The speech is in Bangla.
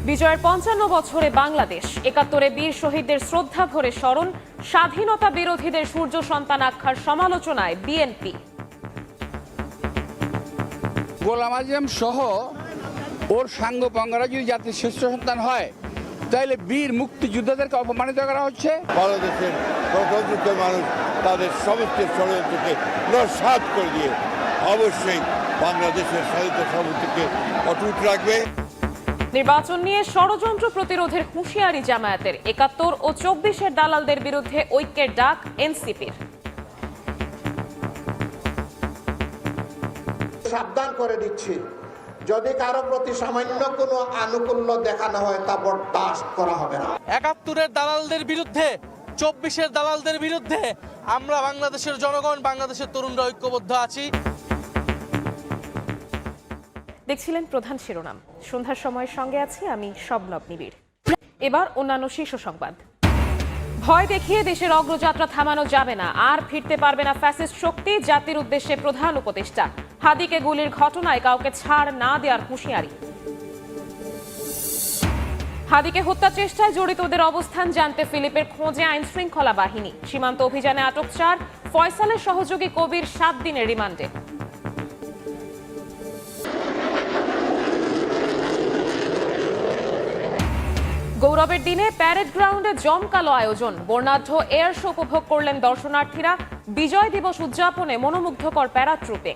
বিজয়ের ৫৫ বছরে বাংলাদেশ, ৭১-এ বীর শহীদদের শ্রদ্ধা ভরে স্মরণ, স্বাধীনতা বিরোধীদের সূর্য সন্তান আখ্যার সমালোচনায় বিএনপি। গোলাম আজম সহ ওর সাঙ্গপাঙ্গরা যদি জাতির শ্রেষ্ঠ সন্তান হয়, তাহলে বীর মুক্তিযোদ্ধাদেরকে অপমানিত করা হচ্ছে। বাংলাদেশের প্রকৃত মানুষ তাদের সমস্ত ষড়যন্ত্রকে নস্যাৎ করে দিয়ে অবশ্যই বাংলাদেশের স্বাধীনতা সার্বভৌমত্বকে অটুট রাখবে। নির্বাচন নিয়ে ষড়যন্ত্র প্রতিরোধের হুঁশিয়ারি জামায়াতের, ৭১ ও ২৪-এর দালালদের বিরুদ্ধে ঐক্যের ডাক এনসিপির। সাবধান করে দিচ্ছি, যদি কারো প্রতি সামান্য কোনো আনুকূল্য দেখানো হয় তা বরদাস্ত করা হবে না। ৭১-এর দালালদের বিরুদ্ধে, ২৪-এর দালালদের বিরুদ্ধে আমরা বাংলাদেশের জনগণ, বাংলাদেশের তরুণরা ঐক্যবদ্ধ আছি। দেখছিলেন প্রধান শিরোনাম। সন্ধ্যার সময়ের সঙ্গে আছি আমি শবনব নিবিড়। এবার অন্যান্য শীর্ষ সংবাদ। ভয় দেখিয়ে দেশের অগ্রযাত্রা থামানো যাবে না, আর ফিরতে পারবে না ফ্যাসিস্ট শক্তি, জাতির উদ্দেশ্যে প্রধান উপদেষ্টা। হাদিকে গুলির ঘটনায় কাউকে ছাড় না দেওয়ার হুঁশিয়ারি। হাদিকে হত্যা চেষ্টায় জড়িতদের অবস্থান জানতে ফিলিপের খোঁজে আইন শৃঙ্খলা বাহিনী। সীমান্ত অভিযানে আটক ৪, ফয়সালের সহযোগী কবির ৭ দিনের রিমান্ডে। গৌরবের দিনে প্যারেড গ্রাউন্ডে জমকালো আয়োজন, বর্ণাঢ্য এয়ার শো উপভোগ করলেন দর্শনার্থীরা। বিজয় দিবস উদযাপনে মনোমুগ্ধকর প্যারাট্রুপিং।